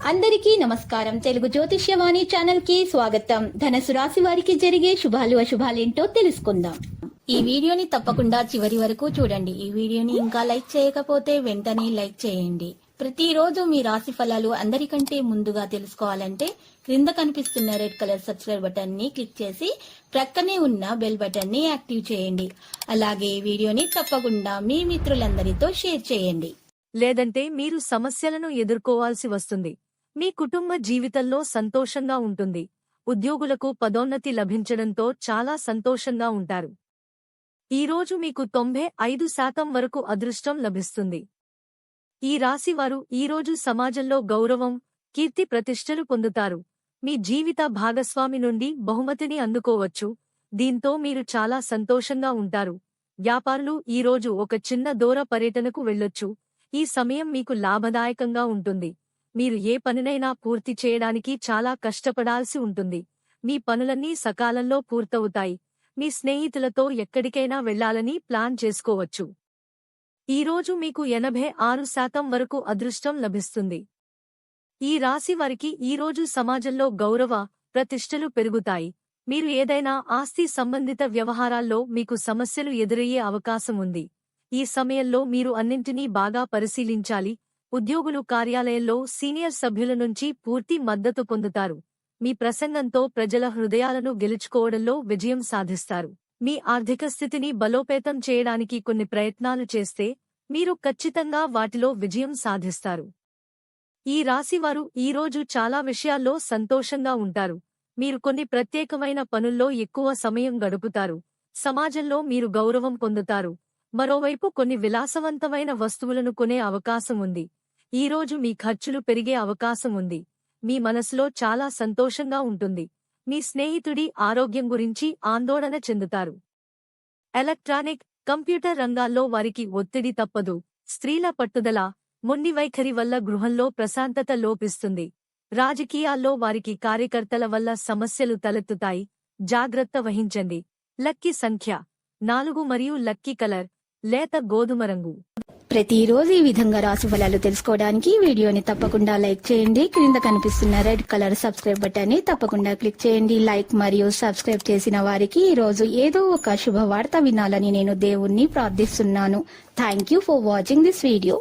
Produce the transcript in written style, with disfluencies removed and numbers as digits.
అందరికీ నమస్కారం. తెలుగు జ్యోతిష్యవాణి ఛానల్ కి స్వాగతం. ధనుసు రాశి వారికి జరిగే శుభాలు అశుభాలేంటో తెలుసుకుందాం. ఈ వీడియోని తప్పకుండా చివరి వరకు చూడండి. ఈ వీడియోని ఇంకా లైక్ చేయకపోతే వెంటనే లైక్ చేయండి. ప్రతిరోజు మీ రాశి ఫలాలు అందరికంటే ముందుగా తెలుసుకోవాలంటే క్రింద కనిపిస్తున్న రెడ్ కలర్ సబ్స్క్రైబ్ బటన్ ని క్లిక్ చేసి ప్రక్కనే ఉన్న బెల్ బటన్ ని యాక్టివ్ చేయండి. అలాగే ఈ వీడియోని తప్పకుండా మీ మిత్రులందరితో షేర్ చేయండి. లేదంటే మీరు సమస్యలను ఎదుర్కోవాల్సి వస్తుంది. మీ కుటుంబ జీవితంలో సంతోషంగా ఉంటుంది. ఉద్యోగులకు పదోన్నతి లభించడంతో చాలా సంతోషంగా ఉంటారు. ఈరోజు మీకు 95% వరకు అదృష్టం లభిస్తుంది. ఈ రాశివారు ఈరోజు సమాజంలో గౌరవం, కీర్తి ప్రతిష్టలు పొందుతారు. మీ జీవిత భాగస్వామి నుండి బహుమతిని అందుకోవచ్చు. దీంతో మీరు చాలా సంతోషంగా ఉంటారు. వ్యాపారులు ఈరోజు ఒక చిన్న దూర పర్యటనకు వెళ్ళొచ్చు. ఈ సమయం మీకు లాభదాయకంగా ఉంటుంది. మీరు ఏ పనినైనా పూర్తి చేయడానికి చాలా కష్టపడాల్సి ఉంటుంది. మీ పనులన్నీ సకాలంలో పూర్తవుతాయి. మీ స్నేహితులతో ఎక్కడికైనా వెళ్లాలని ప్లాన్ చేసుకోవచ్చు. ఈరోజు మీకు 86% వరకు అదృష్టం లభిస్తుంది. ఈ రాశి వారికి ఈరోజు సమాజంలో గౌరవ, ప్రతిష్టలు పెరుగుతాయి. మీరు ఏదైనా ఆస్తి సంబంధిత వ్యవహారాల్లో మీకు సమస్యలు ఎదురయ్యే అవకాశం ఉంది. ఈ సమయంలో మీరు అన్నింటినీ బాగా పరిశీలించాలి. ఉద్యోగులు కార్యాలయంలో సీనియర్ సభ్యుల నుంచి పూర్తి మద్దతు పొందుతారు. మీ ప్రసంగంతో ప్రజల హృదయాలను గెలుచుకోవడంలో విజయం సాధిస్తారు. మీ ఆర్థిక స్థితిని బలోపేతం చేయడానికి కొన్ని ప్రయత్నాలు చేస్తే మీరు ఖచ్చితంగా వాటిలో విజయం సాధిస్తారు. ఈ రాశివారు ఈరోజు చాలా విషయాల్లో సంతోషంగా ఉంటారు. మీరు కొన్ని ప్రత్యేకమైన పనుల్లో ఎక్కువ సమయం గడుపుతారు. సమాజంలో మీరు గౌరవం పొందుతారు. మరోవైపు కొన్ని విలాసవంతమైన వస్తువులను కొనే అవకాశం ఉంది. ఈరోజు మీ ఖర్చులు పెరిగే అవకాశం ఉంది. మీ మనసులో చాలా సంతోషంగా ఉంటుంది. మీ స్నేహితుడి ఆరోగ్యం గురించి ఆందోళన చెందుతారు. ఎలక్ట్రానిక్, కంప్యూటర్ రంగాల్లో వారికి ఒత్తిడి తప్పదు. స్త్రీల పట్టుదల, మొండి వైఖరి వల్ల గృహంలో ప్రశాంతత లోపిస్తుంది. రాజకీయాల్లో వారికి కార్యకర్తల వల్ల సమస్యలు తలెత్తుతాయి. జాగ్రత్త వహించండి. లక్కీ సంఖ్య 4 మరియు లక్కీ కలర్ లేత గోధుమ రంగు. ప్రతిరోజు ఈ విధంగా రాశి ఫలాలు తెలుసుకోవడానికి వీడియోని తప్పకుండా లైక్ చేయండి. క్రింద కనిపిస్తున్న రెడ్ కలర్ సబ్స్క్రైబ్ బటన్ ని తప్పకుండా క్లిక్ చేయండి. లైక్ మరియు సబ్స్క్రైబ్ చేసిన వారికి ఈ రోజు ఏదో ఒక శుభవార్త వినాలని నేను దేవుణ్ణి ప్రార్థిస్తున్నాను. Thank you for watching this video.